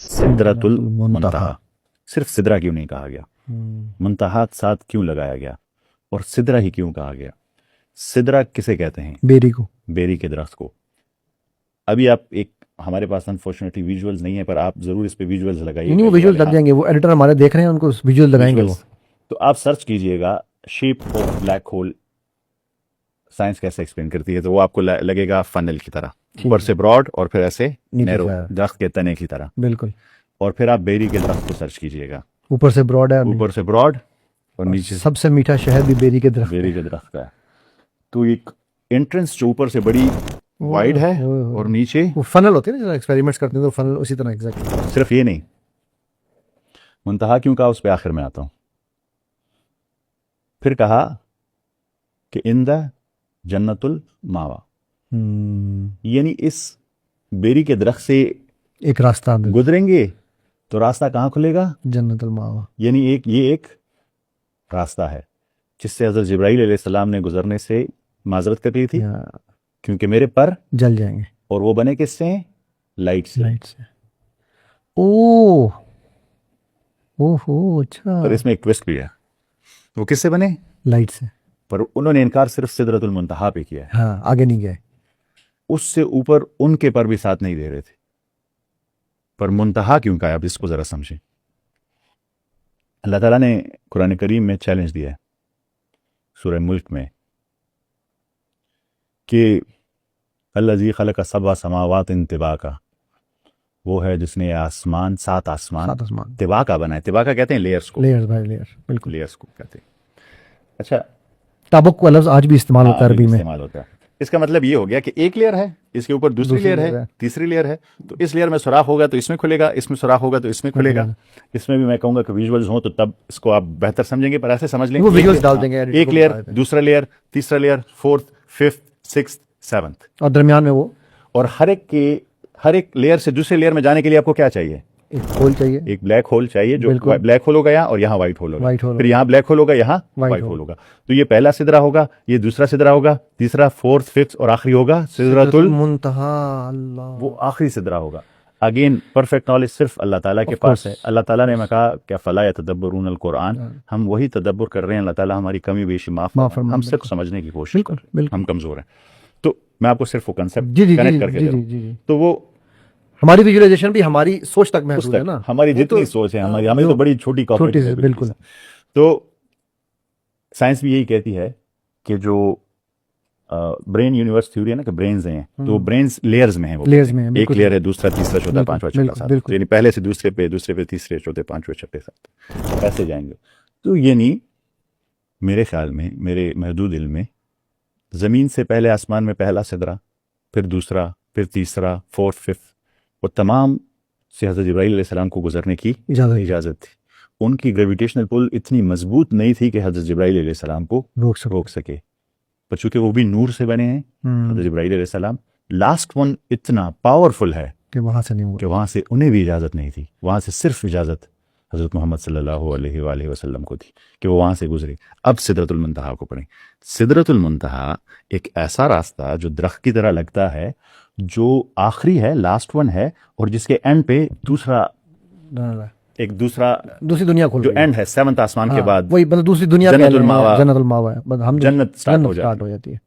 سدرۃ المنتہا. صرف سدرہ کیوں نہیں کہا گیا؟ منتہا ساتھ کیوں لگایا گیا؟ اور سدرہ ہی کیوں کہا گیا؟ سدرہ کسے کہتے ہیں؟ بیری کو، بیری کے درخت کو. ابھی آپ ایک، ہمارے پاس انفارچونیٹلی ویژولز نہیں ہے، پر آپ ضرور اس پہ ویژولز لگائیے. نہیں وہ ویژول لگ جائیں گے، وہ ایڈیٹر ہمارے دیکھ رہے ہیں، ان کو ویژول لگائیں گے وہ. تو آپ سرچ کیجئے گا shape of black hole science کیسے ایکسپلین کرتی ہے، تو وہ آپ کو لگے گا فنل کی طرح، اوپر سے براڈ اور پھر ایسے نیرو، درخت کے تنے کی طرح. بالکل. اور پھر آپ بیری کے درخت کو سرچ کیجئے گا، اوپر سے براڈ ہے، اوپر سے براڈ اور نیچے سب سے میٹھا شہد بھی بیری کے درخت، بیری کے درخت کا ہے. تو ایک انٹرنس جو اوپر سے بڑی وائڈ ہے اور نیچے وہ فنل ہوتے ہیں نا، ایکسپیریمنٹس کرتے ہیں تو فنل اسی طرح ایگزیکٹ. صرف یہ نہیں، منتہا کیوں کہا اس پہ آخر میں آتا ہوں. پھر کہا کہ اندہ جنت الماوا، یعنی اس بیری کے درخت سے ایک راستہ گزریں گے تو راستہ کہاں کھلے گا؟ جنت الماوا. یعنی یہ ایک راستہ ہے جس سے حضرت جبرائیل علیہ السلام نے گزرنے سے معذرت کر لی تھی، کیونکہ میرے پر جل جائیں گے. اور وہ بنے کس سے ہیں؟ لائٹ سے. اچھا. پر اس میں ایک ٹوسٹ بھی ہے، وہ کس سے بنے؟ لائٹ سے. پر انہوں نے انکار صرف سدرۃ المنتہا پہ کیا ہے، ہاں آگے نہیں گئے. اس سے اوپر ان کے پر بھی ساتھ نہیں دے رہے تھے. پر منتہا کیوں کہا؟ اب اس کو ذرا سمجھیں. اللہ تعالیٰ نے قرآن کریم میں چیلنج دیا ہے سورہ ملک میں کہ الذی خلق سبع سماوات طباقا، وہ ہے جس نے آسمان، سات آسمان طباقا بنائے. طباقا کہتے ہیں لیئرز کو، لیئرز بھائی لیئر، بالکل لیئرز کو کہتے ہیں. اچھا، طبق کا لفظ آج بھی استعمال ہوتا ہے عربی میں. استعمال ہوتا ہے. اس کا مطلب یہ ہو گیا کہ ایک لیئر ہے، اس کے اوپر دوسری لیئر ہے، تیسری لیئر ہے. تو اس لیئر میں سوراخ ہوگا تو اس میں کھلے گا، اس میں سوراخ ہوگا تو اس میں کھلے گا. اس میں بھی میں کہوں گا کہ ویژولز ہوں تو تب اس کو آپ بہتر سمجھیں گے، پر ایسے سمجھ لیں وہ ویژولز ڈال دیں گے، ایک لیئر، دوسرا لیئر، تیسرا layer, fourth, fifth, sixth, seventh, اور درمیان میں وہ. اور ہر ایک لیئر سے دوسرے لیئر میں جانے کے لیے آپ کو کیا چاہیے؟ ایک ہول چاہیے، ایک بلیک ہول چاہیے، جو بلیک ہول ہوگا یہاں اور یہاں وائٹ ہول ہوگا. پھر یہاں بلیک ہول ہوگا، یہاں وائٹ ہول ہوگا. تو یہ پہلا سدرہ ہوگا، یہ دوسرا سدرہ ہوگا، تیسرا، فورتھ، ففتھ اور آخری ہوگا سدرۃ المنتہا. اللہ، وہ آخری سدرہ ہوگا. اگین پرفیکٹ نالج صرف اللہ تعالیٰ کے پاس ہے. اللہ تعالیٰ نے میں کہا کہ فلا یتدبرون القرآن، ہم وہی تدبر کر رہے ہیں. اللہ تعالیٰ ہماری کمی بیشی معاف فرمائے، ہم سب کو سمجھنے کی کوشش کریں، ہم کمزور ہیں. تو میں آپ کو صرف وہ کنسپٹ کنیکٹ کر کے دے رہا ہوں. تو وہ ہماری ویژولائزیشن بھی ہماری سوچ تک محدود ہے نا، ہماری جتنی سوچ ہے، ہمیں تو بڑی چھوٹی کاپی ہے. بالکل. تو سائنس بھی یہی کہتی ہے کہ جو برین یونیورس تھیوری ہے نا، کہ برینز ہیں، تو برینز لیئرز میں ہیں. ایک لیئر ہے، دوسرا، تیسرا، چوتھا، پانچواں، چھٹا، ساتواں، یعنی پہلے سے دوسرے پہ، دوسرے پہ تیسرے، چوتھے، پانچویں، چھٹے، ساتویں، ایسے جائیں گے. تو یعنی میرے خیال میں، میرے محدود علم میں، زمین سے پہلے آسمان میں پہلا سدرہ، پھر دوسرا، پھر تیسرا، فورتھ، ففتھ، وہ تمام سے حضرت جبرائیل علیہ السلام کو گزرنے کی اجازت تھی. ان کی گریویٹیشنل پل اتنی مضبوط نہیں تھی کہ حضرت جبرائیل علیہ السلام کو روک سکے. پر چونکہ وہ بھی نور سے بنے ہیں، حضرت جبرائیل علیہ السلام لاسٹ ون اتنا پاورفل ہے کہ وہاں سے انہیں بھی اجازت نہیں تھی. وہاں سے صرف اجازت حضرت محمد صلی اللہ علیہ وآلہ وسلم کو تھی کہ وہ وہاں سے گزرے. اب سدرۃ المنتہا کو پڑھیں. سدرۃ المنتہا ایک ایسا راستہ جو درخت کی طرح لگتا ہے، جو آخری ہے، لاسٹ ون ہے، اور جس کے اینڈ پہ دوسری دنیا کھل جو اینڈ ہے، سیونتھ آسمان کے بعد وہی دوسری دنیا جنت الماوا، جنت الماوا ہے، ہم جنت سٹارٹ ہو جاتی ہے.